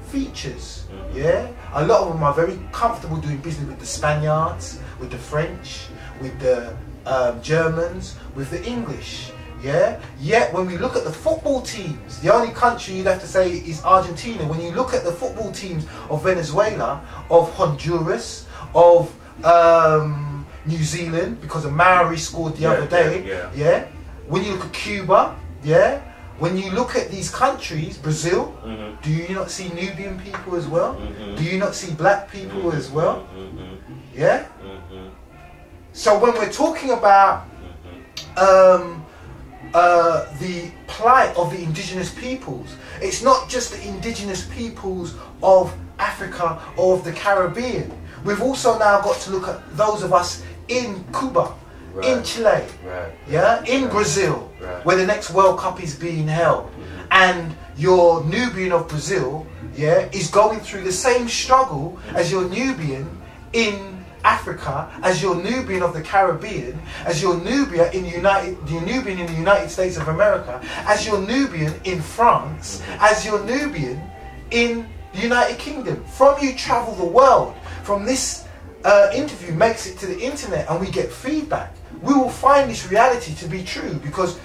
features. Yeah, a lot of them are very comfortable doing business with the Spaniards, with the French, with the Germans, with the English. Yeah, yet when we look at the football teams, the only country you'd have to say is Argentina. When you look at the football teams of Venezuela, of Honduras, of New Zealand, because a Maori scored the other day. Yeah. When you look at Cuba, yeah. When you look at these countries, Brazil, do you not see Nubian people as well? Do you not see black people as well? Yeah. So when we're talking about the plight of the indigenous peoples, it's not just the indigenous peoples of Africa or of the Caribbean. We've also now got to look at those of us in Cuba, in Chile, yeah, in Brazil, where the next World Cup is being held, and your Nubian of Brazil, yeah, is going through the same struggle as your Nubian in Africa, as your Nubian of the Caribbean, as your Nubian in the United States of America, as your Nubian in France, as your Nubian in the United Kingdom. From you travel the world. From this interview makes it to the internet and we get feedback. We will find this reality to be true because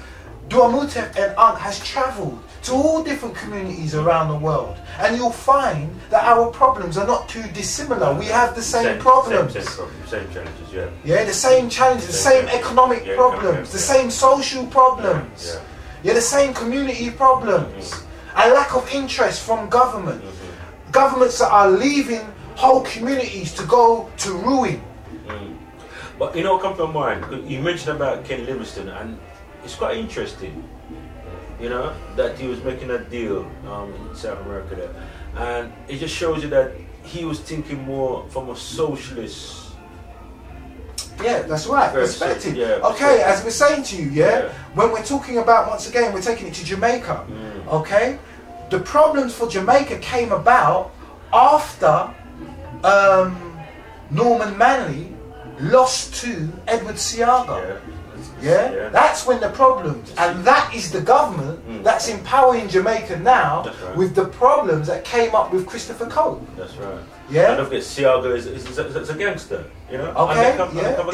Duamutef and Ankh has travelled to all different communities around the world, and you'll find that our problems are not too dissimilar. We have the same problems. Same challenges, yeah. Yeah, the same challenges, the same economic problems, the same social problems, yeah, the same community problems. A lack of interest from government. Governments that are leaving whole communities to go to ruin. But you know, come to mind, you mentioned about Ken Livingstone, and it's quite interesting, you know, that he was making a deal in South America there, and it just shows you that he was thinking more from a socialist. Yeah, that's right. Perspective. Okay, as we're saying to you, when we're talking about, once again, we're taking it to Jamaica. Okay, the problems for Jamaica came about after Norman Manley lost to Edward Seaga. Yeah, that's when the problems, and that is the government that's empowering Jamaica now with the problems that came up with Christopher Cole. That's right. Yeah, and don't forget, Seaga is a gangster. You know. Okay.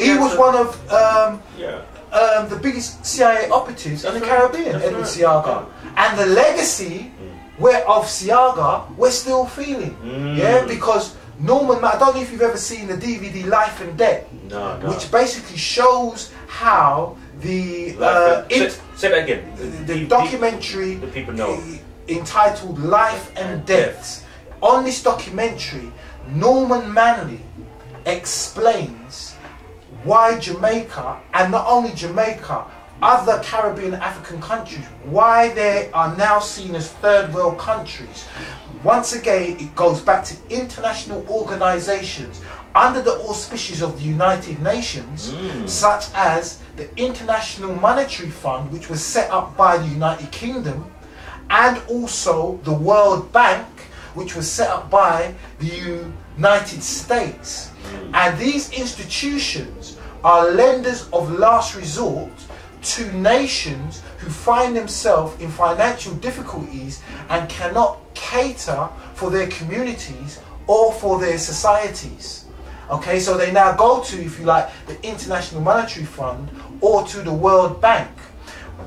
He was one of the biggest CIA operatives in the Caribbean, Edward Seaga, and the legacy of Seaga we're still feeling. Yeah, because Norman, I don't know if you've ever seen the DVD Life and Debt, which basically shows how the say that again. The documentary the people know entitled Life and Death. On this documentary, Norman Manley explains why Jamaica, and not only Jamaica, other Caribbean and African countries, why they are now seen as third world countries. Once again, it goes back to international organizations under the auspices of the United Nations, such as the International Monetary Fund, which was set up by the United Kingdom, and also the World Bank, which was set up by the United States. And these institutions are lenders of last resort to nations who find themselves in financial difficulties and cannot cater for their communities or for their societies. Okay, so they now go to, if you like, the International Monetary Fund or to the World Bank.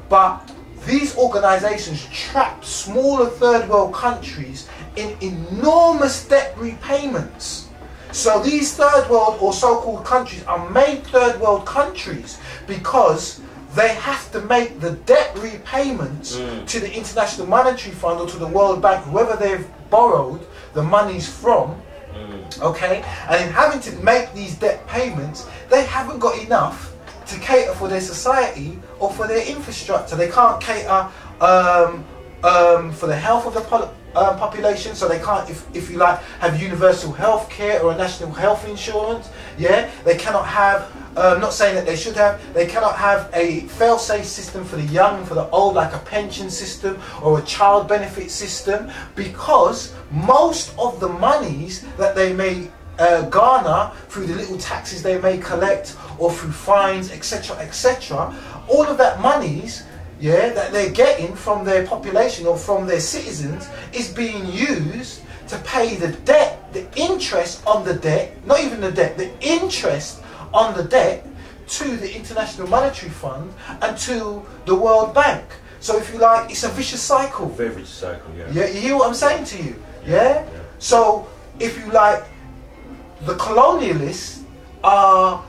But these organizations trap smaller third world countries in enormous debt repayments. So these third world or so-called countries are made third world countries because they have to make the debt repayments to the International Monetary Fund or to the World Bank, whoever they've borrowed the monies from. Okay, and in having to make these debt payments, they haven't got enough to cater for their society or for their infrastructure. They can't cater for the health of the population, so they can't, if you like, have universal health care or a national health insurance. Yeah, they cannot have, not saying that they should have, they cannot have a fail-safe system for the young and for the old, like a pension system or a child benefit system, because most of the monies that they may garner through the little taxes they may collect or through fines, etc., etc., all of that monies, yeah, that they're getting from their population or from their citizens is being used to pay the debt, the interest on the debt, not even the debt, the interest on the debt to the International Monetary Fund and to the World Bank. So if you like, it's a vicious cycle. Very vicious cycle, yeah. Yeah, you hear what I'm saying to you? Yeah? So if you like, the colonialists are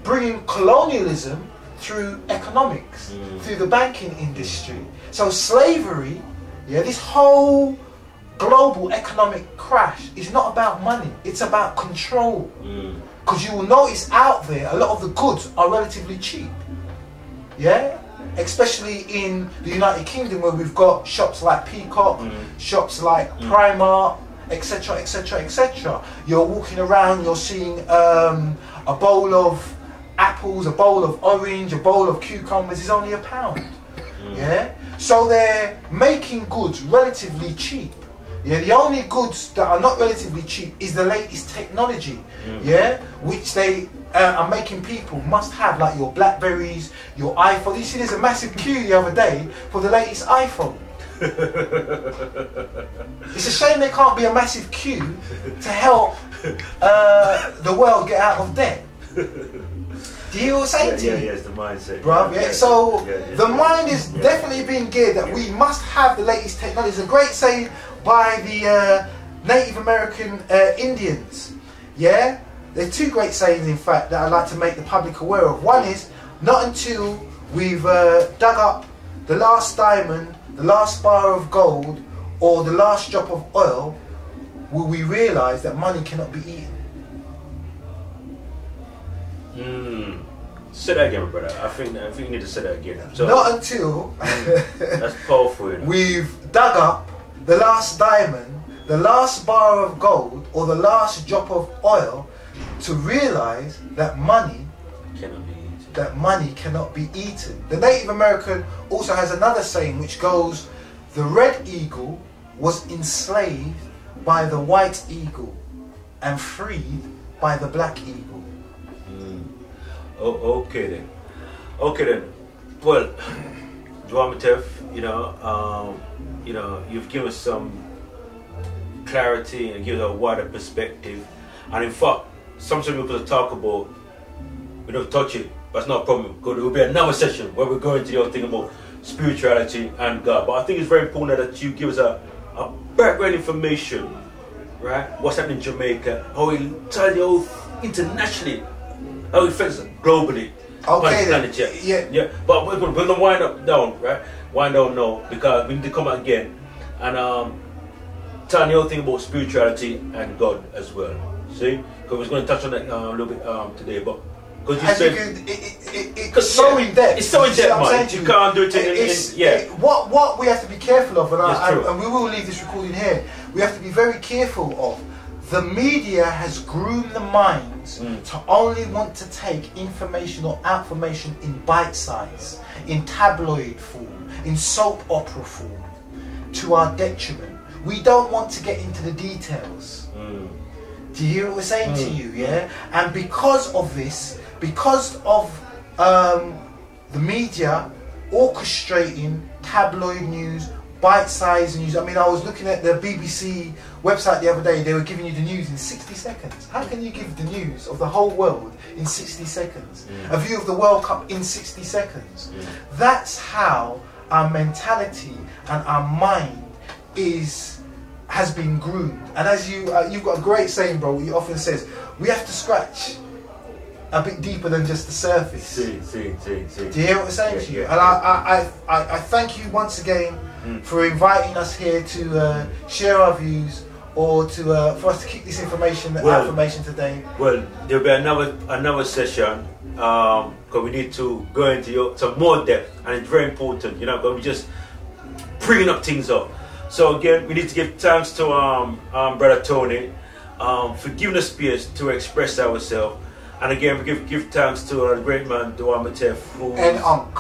bringing colonialism through economics, through the banking industry. So slavery, yeah, this whole global economic crash is not about money, it's about control. Because you will notice out there, a lot of the goods are relatively cheap. Yeah? Especially in the United Kingdom, where we've got shops like Peacock, shops like Primark, etc, etc, etc. You're walking around, you're seeing a bowl of apples, a bowl of orange, a bowl of cucumbers is only £1. Yeah? So they're making goods relatively cheap. Yeah, the only goods that are not relatively cheap is the latest technology, yeah, which they are making people must have, like your Blackberries, your iPhone. You see, there's a massive queue the other day for the latest iPhone. It's a shame there can't be a massive queue to help the world get out of debt. Do you hear what I'm saying to you? Yeah, it's the mindset. Bruv, yeah. So the mind is definitely being geared that we must have the latest technology. It's a great saying by the Native American Indians. Yeah? There are two great sayings, in fact, that I'd like to make the public aware of. One is, not until we've dug up the last diamond, the last bar of gold, or the last drop of oil, will we realise that money cannot be eaten. Say that again, brother. I think you need to say that again. So, not until that's powerful. You know? We've dug up the last diamond, the last bar of gold, or the last drop of oil, to realise that money cannot be eaten. The Native American also has another saying which goes, the red eagle was enslaved by the white eagle and freed by the black eagle. Oh, okay then. Well, Dua Matev, you've given us some clarity and given a wider perspective. And in fact, something we're going to talk about, we don't touch it, but it's not a problem. Because there will be another session where we're going to the other thing about spirituality and God. But I think it's very important that you give us a background information, right? What's happening in Jamaica, how it tells you internationally, how it affects globally. Okay, planet, yeah. But we're going to wind down, right? Wind down now, because we need to come out again and tell the other thing about spirituality and God as well. See, because we're going to touch on that a little bit today, but because you said it's so in depth. It's so in depth, man. You can't do it what we have to be careful of, and we will leave this recording here. We have to be very careful of. The media has groomed the minds to only want to take information or information in bite size, in tabloid form, in soap opera form, to our detriment. We don't want to get into the details. Do you hear what we're saying to you? Yeah. And because of this, because of the media orchestrating tabloid news, bite-sized news. I mean, I was looking at the BBC website the other day. They were giving you the news in 60 seconds. How can you give the news of the whole world in 60 seconds? A view of the World Cup in 60 seconds. That's how our mentality and our mind has been groomed. And as you've got a great saying, bro. He often says we have to scratch a bit deeper than just the surface. See. Do you hear what I'm saying to you? And I thank you once again for inviting us here to share our views, or to for us to keep this information today. Well, there'll be another session because we need to go into some more depth, and it's very important. Because we're just bringing up things up. So again, we need to give thanks to Brother Tony for giving us space to express ourselves. And again, we give thanks to the great man Dua Matev, and Unc.